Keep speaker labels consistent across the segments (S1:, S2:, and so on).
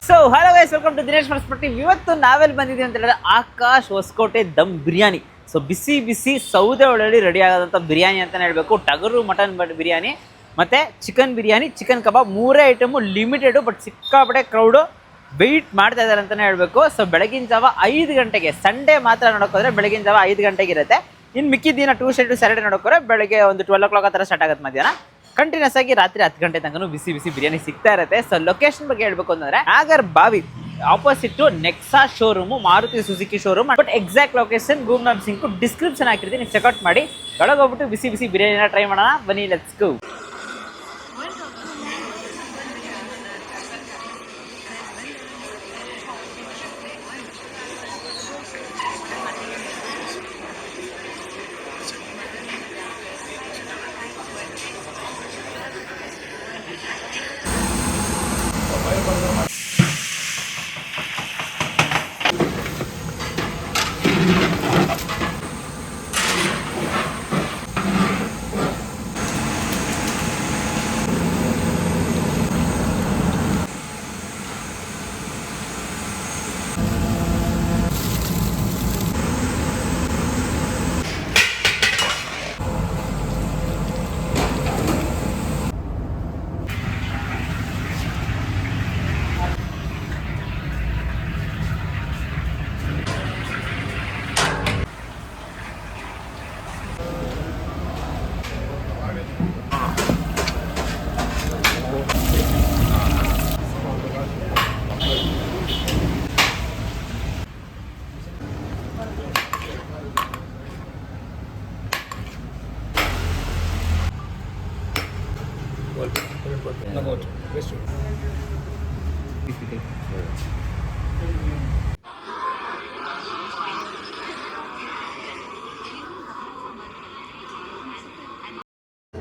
S1: So hello guys, welcome to Dinesh perspective. ಇವತ್ತು ನಾವೆಲ್ಲಿ ಬಂದಿದ್ದೀವಿ ಅಂತ ಹೇಳಿದ್ರೆ ಆಕಾಶ್ ಹೊಸಕೋಟೆ ದಮ್ ಬಿರಿಯಾನಿ. ಸೊ ಬಿಸಿ ಬಿಸಿ ಸೌದೆ ಒಳಗಡೆ ರೆಡಿ ಆಗೋದಂಥ ಬಿರಿಯಾನಿ ಅಂತಲೇ ಹೇಳಬೇಕು. ಟಗರು ಮಟನ್ ಬಿರಿಯಾನಿ ಮತ್ತು ಚಿಕನ್ ಬಿರಿಯಾನಿ, ಚಿಕನ್ ಕಬಾಬ್, ಮೂರೇ ಐಟಮು ಲಿಮಿಟೆಡು. ಬಟ್ ಸಿಕ್ಕಾಪಟ್ಟೆ ಕ್ರೌಡು ವೆಯ್ಟ್ ಮಾಡ್ತಾ ಇದ್ದಾರೆ ಅಂತಲೇ ಹೇಳಬೇಕು. ಸೊ ಬೆಳಗಿನ ಜಾವ 5 ಗಂಟೆಗೆ, ಸಂಡೇ ಮಾತ್ರ ನೋಡೋಕೋದ್ರೆ ಬೆಳಗಿನ ಜಾವ 5 ಗಂಟೆಗೆ ಇರುತ್ತೆ. ಇನ್ನು ಮಿಕ್ಕಿದ ದಿನ ಟ್ಯೂಸ್ಡೇ ಟು ಸ್ಯಾಟರ್ಡೇ ನೋಡೋಕೋರೆ ಬೆಳಗ್ಗೆ ಒಂದು 12 o'clock ಆ ಥರ ಸ್ಟಾರ್ಟ್ ಆಗುತ್ತೆ ಮಧ್ಯಾಹ್ನ. ಕಂಟಿನ್ಯೂಸ್ ಆಗಿ ರಾತ್ರಿ 10 ಗಂಟೆ ತನಕ ಬಿಸಿ ಬಿಸಿ ಬಿರಿಯಾನಿ ಸಿಗ್ತಾ ಇರುತ್ತೆ. ಸೊ ಲೊಕೇಶನ್ ಬಗ್ಗೆ ಹೇಳ್ಬೇಕು ಅಂತಂದ್ರೆ ನಾಗರ್ ಬಾವಿ opposite Nexa showroom, Maruti Suzuki showroom. But exact location Google maps link description ಹಾಕಿರ್ತೀನಿ, ನೀವು ಚೆಕ್ಔಟ್ ಮಾಡಿ. ಒಳಗೆ ಹೋಗ್ಬಿಟ್ಟು ಬಿಸಿ ಬಿಸಿ ಬಿರಿಯಾನಿನ ಟ್ರೈ ಮಾಡೋಣ ಬನ್ನಿ, ಲೆಟ್ಸ್ ಗೋ.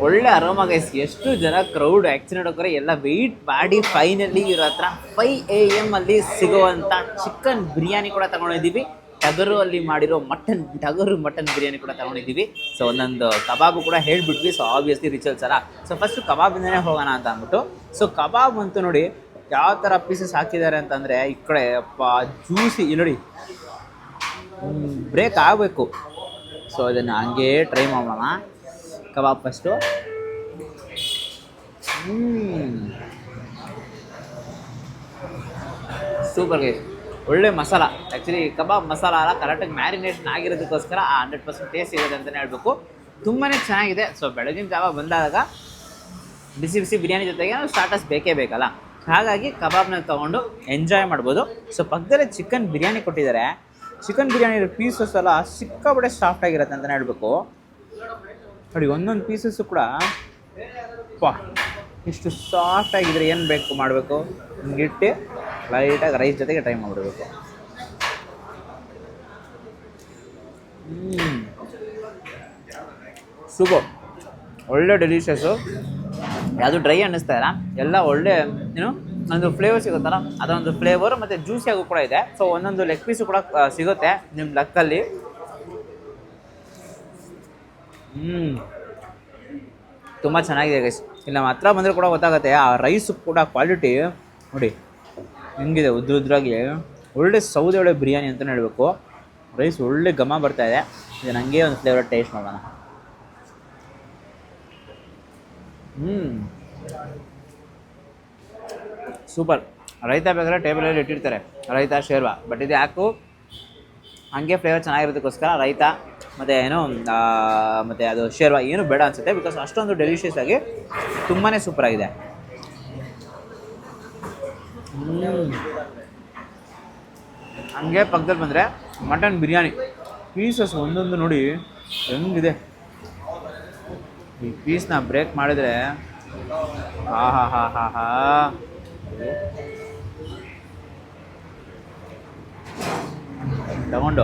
S1: ಒಳ್ಳೆ ಅರೋಮಾ ಗೈಸ್. ಎಷ್ಟು ಜನ ಕ್ರೌಡ್ ಆ್ಯಕ್ಚುಲಿ ನೋಡೋಕ್ರೆ ಎಲ್ಲ ವೆಯ್ಟ್ ಮಾಡಿ ಫೈನಲಿ ಇವ್ರ ಹತ್ರ 5 AM ಅಲ್ಲಿ ಸಿಗುವಂಥ ಚಿಕನ್ ಬಿರಿಯಾನಿ ಕೂಡ ತಗೊಂಡಿದ್ದೀವಿ. ಟಗರು ಅಲ್ಲಿ ಮಾಡಿರೋ ಟಗರು ಮಟನ್ ಬಿರಿಯಾನಿ ಕೂಡ ತಗೊಂಡಿದ್ದೀವಿ. ಸೊ ಒಂದೊಂದು ಕಬಾಬು ಕೂಡ ಹೇಳ್ಬಿಟ್ವಿ. ಸೊ ಆಬ್ವಿಯಸ್ಲಿ ರಿಚುವಲ್ಸ್ ಅಲ್ಲ. ಸೊ ಫಸ್ಟು ಕಬಾಬಿಂದನೇ ಹೋಗೋಣ ಅಂತ ಅಂದ್ಬಿಟ್ಟು. ಸೊ ಕಬಾಬ್ ಅಂತೂ ನೋಡಿ ಯಾವ ಥರ ಪೀಸಸ್ ಹಾಕಿದ್ದಾರೆ ಅಂತಂದರೆ, ಈ ಕಡೆ ಅಪ್ಪ ಜ್ಯೂಸಿ ನೋಡಿ, ಬ್ರೇಕ್ ಆಗಬೇಕು. ಸೊ ಅದನ್ನು ಹಂಗೆ ಟ್ರೈ ಮಾಡೋಣ. ಕಬಾಬ್ ಫಸ್ಟು. ಸೂಪರ್ ಗೈಸ್, ಒಳ್ಳೆ ಮಸಾಲ. ಆ್ಯಕ್ಚುಲಿ ಕಬಾಬ್ ಮಸಾಲ ಅಲ್ಲ, ಕರೆಕ್ಟಾಗಿ ಮ್ಯಾರಿನೇಷನ್ ಆಗಿರೋದಕ್ಕೋಸ್ಕರ ಆ 100% ಟೇಸ್ಟ್ ಇರೋದು ಅಂತಲೇ ಹೇಳಬೇಕು. ತುಂಬಾ ಚೆನ್ನಾಗಿದೆ. ಸೊ ಬೆಳಗಿನ ಜಾವ ಬಂದಾಗ ಬಿಸಿ ಬಿಸಿ ಬಿರಿಯಾನಿ ಜೊತೆಗೆ ಸ್ಟಾರ್ಟರ್ಸ್ ಬೇಕೇ ಬೇಕಲ್ಲ, ಹಾಗಾಗಿ ಕಬಾಬ್ನ ತೊಗೊಂಡು ಎಂಜಾಯ್ ಮಾಡ್ಬೋದು. ಸೊ ಪಕ್ಕದಲ್ಲೇ ಚಿಕನ್ ಬಿರಿಯಾನಿ ಕೊಟ್ಟಿದ್ದಾರೆ. ಚಿಕನ್ ಬಿರಿಯಾನಿ ಪೀಸಸ್ ಎಲ್ಲ ಸಿಕ್ಕಾಪಟ್ಟೆ ಸಾಫ್ಟ್ ಆಗಿರುತ್ತೆ ಅಂತಲೇ ಹೇಳಬೇಕು. ನೋಡಿ ಒಂದೊಂದು ಪೀಸಸ್ಸು ಕೂಡ ಇಷ್ಟು ಸಾಫ್ಟ್ ಆಗಿದ್ರೆ ಏನು ಬೇಕು ಮಾಡಬೇಕು, ಹಿಂಗಿಟ್ಟು ಲೈಟಾಗಿ ರೈಸ್ ಜೊತೆಗೆ ಟ್ರೈ ಮಾಡಿಬಿಡ್ಬೇಕು. ಸೂಪರ್, ಒಳ್ಳೆ ಡೆಲಿಷಿಯಸ್ಸು. ಯಾವುದು ಡ್ರೈ ಅನ್ನಿಸ್ತಾ ಇಲ್ಲ, ಎಲ್ಲ ಒಳ್ಳೆ ಏನು ಒಂದು ಫ್ಲೇವರ್ ಸಿಗುತ್ತಲ್ಲ ಅದೊಂದು ಫ್ಲೇವರ್, ಮತ್ತು ಜ್ಯೂಸಿಯಾಗೂ ಕೂಡ ಇದೆ. ಸೊ ಒಂದೊಂದು ಲೆಗ್ ಪೀಸು ಕೂಡ ಸಿಗುತ್ತೆ ನಿಮ್ಮ ಲೆಕ್ಕಲ್ಲಿ. ತುಂಬ ಚೆನ್ನಾಗಿದೆ ಗೈಸ್. ಇಲ್ಲ ಹತ್ರ ಬಂದರೆ ಕೂಡ ಗೊತ್ತಾಗುತ್ತೆ. ಆ ರೈಸು ಕೂಡ ಕ್ವಾಲಿಟಿ ನೋಡಿ ಹೆಂಗಿದೆ, ಉದ್ರಾಗಿ ಒಳ್ಳೆ ಸೌದೆ ಒಳ್ಳೆ ಬಿರಿಯಾನಿ ಅಂತಲೇ ಹೇಳಬೇಕು. ರೈಸ್ ಒಳ್ಳೆ ಘಮ ಬರ್ತಾಯಿದೆ. ಇದು ನನಗೆ ಒಂದು ಫ್ಲೇವರ್ ಟೇಸ್ಟ್ ಮಾಡೋಣ. ಸೂಪರ್. ರೈತ ಬೇಕಾದ್ರೆ ಟೇಬಲಲ್ಲಿ ಇಟ್ಟಿರ್ತಾರೆ, ರೈತ ಶೇರ್ವಾ. ಬಟ್ ಇದು ಯಾಕು ಹಾಗೆ ಫ್ಲೇವರ್ ಚೆನ್ನಾಗಿರೋದಕ್ಕೋಸ್ಕರ ರೈತ ಮತ್ತು ಏನು ಮತ್ತು ಅದು ಶೇರ್ವಾ ಏನು ಬೇಡ ಅನಿಸುತ್ತೆ. ಬಿಕಾಸ್ ಅಷ್ಟೊಂದು ಡೆಲಿಷಿಯಸ್ ಆಗಿ ತುಂಬಾ ಸೂಪರಾಗಿದೆ. ಹಂಗೆ ಪಕ್ಕದಲ್ಲಿ ಬಂದರೆ ಮಟನ್ ಬಿರಿಯಾನಿ ಪೀಸಸ್ ಒಂದೊಂದು ನೋಡಿ ಹೆಂಗಿದೆ. ಈ ಪೀಸ್ನ ಬ್ರೇಕ್ ಮಾಡಿದರೆ ಹಾ ತಗೊಂಡು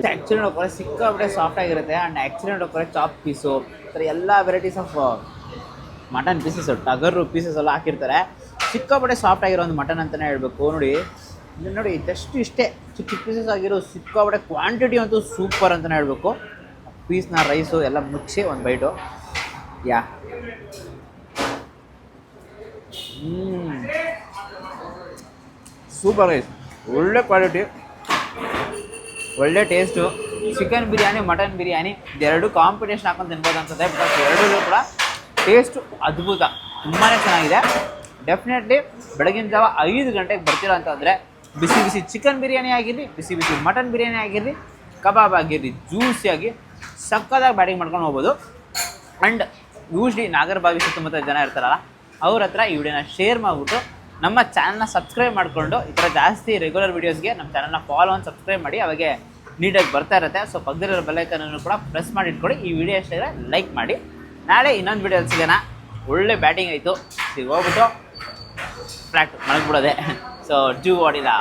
S1: ಆ್ಯಕ್ಚುಲಿ ನೋಡ್ಕೊಂಡ್ರೆ ಸಿಕ್ಕಾಪಟ್ಟೆ ಸಾಫ್ಟ್ ಆಗಿರುತ್ತೆ. ಆ್ಯಂಡ್ ಆ್ಯಕ್ಚುಲಿ ನೋಡ್ಕೊಂಡ್ರೆ ಚಾಪ್ ಪೀಸು ಈ ಥರ ಎಲ್ಲ ವೆರೈಟೀಸ್ ಆಫ್ ಮಟನ್ ಪೀಸಸ್, ಟಗರು ಪೀಸಸ್ ಎಲ್ಲ ಹಾಕಿರ್ತಾರೆ. ಸಿಕ್ಕಾಪಟ್ಟೆ ಸಾಫ್ಟ್ ಆಗಿರೋ ಒಂದು ಮಟನ್ ಅಂತಲೇ ಹೇಳಬೇಕು. ನೋಡಿ ಜಸ್ಟ್ ಇಷ್ಟೇ ಚಿಕ್ಕ ಪೀಸಸ್ ಆಗಿರೋ ಸಿಕ್ಕಾಪಟ್ಟೆ ಕ್ವಾಂಟಿಟಿ ಅಂತೂ ಸೂಪರ್ ಅಂತಲೇ ಹೇಳಬೇಕು. ಪೀಸ್ನ ರೈಸು ಎಲ್ಲ ಮುಚ್ಚಿ ಒಂದು ಬೈಟು ಯಾ ಸೂಪರ್ ರೈಸ್, ಒಳ್ಳೆ ಕ್ವಾಲಿಟಿ, ಒಳ್ಳೆ taste. Chicken biryani, mutton biryani ಎರಡು ಕಾಂಪಿಟೇಷನ್ ಹಾಕೊಂಡು ತಿನ್ಬೋದು ಅನ್ಸುತ್ತೆ. ಬಿಕಾಸ್ ಎರಡೂ ಕೂಡ ಟೇಸ್ಟು ಅದ್ಭುತ, ತುಂಬಾ ಚೆನ್ನಾಗಿದೆ. ಡೆಫಿನೆಟ್ಲಿ ಬೆಳಗಿನ ಜಾವ 5 ಗಂಟೆಗೆ ಬರ್ತೀರ ಅಂತಂದರೆ ಬಿಸಿ ಬಿಸಿ ಚಿಕನ್ ಬಿರಿಯಾನಿ ಆಗಿರಲಿ, ಬಿಸಿ ಬಿಸಿ ಮಟನ್ ಬಿರಿಯಾನಿ ಆಗಿರಲಿ, ಕಬಾಬ್ ಆಗಿರಲಿ, ಜ್ಯೂಸಿಯಾಗಿ ಸಕ್ಕದಾಗಿ ಬ್ಯಾಟಿಂಗ್ ಮಾಡ್ಕೊಂಡು ಹೋಗ್ಬೋದು. ಆ್ಯಂಡ್ ಯೂಶ್ಲಿ ನಾಗರಬಾವಿ ಸುತ್ತಮುತ್ತ ಜನ ಇರ್ತಾರಲ್ಲ, ಅವ್ರ ಹತ್ರ ಈ ವಿಡಿಯೋನ ಶೇರ್ ಮಾಡಿಬಿಟ್ಟು ನಮ್ಮ ಚಾನಲ್ನ ಸಬ್ಸ್ಕ್ರೈಬ್ ಮಾಡಿಕೊಂಡು ಈ ಥರ ಜಾಸ್ತಿ ರೆಗ್ಯುಲರ್ ವೀಡಿಯೋಸ್ಗೆ ನಮ್ಮ ಚಾನಲ್ನ ಫಾಲೋ ಆನ್ ಸಬ್ಸ್ಕ್ರೈಬ್ ಮಾಡಿ, ಅವಾಗೆ ನೀಟಾಗಿ ಬರ್ತಾ ಇರುತ್ತೆ. ಸೊ ಪಕ್ಕದಲ್ಲಿರೋ ಬೆಲ್ಲೈಕನನ್ನು ಕೂಡ ಪ್ರೆಸ್ ಮಾಡಿ ಇಟ್ಕೊಳ್ಳಿ. ಈ ವಿಡಿಯೋ ಇಷ್ಟ ಇದ್ದರೆ ಲೈಕ್ ಮಾಡಿ. ನಾಳೆ ಇನ್ನೊಂದು ವಿಡಿಯೋದಲ್ಲಿ ಸಿಗೋಣ. ಒಳ್ಳೆ ಬ್ಯಾಟಿಂಗ್ ಆಯಿತು, ಸಿಗೋಗ್ಬಿಟ್ಟು ಫ್ಲ್ಯಾಟ್ ಮಲಗಿಬಿಡೋದೆ. ಸೊ ಡೂ ವಾಟ್ ಇಲ್ಲ.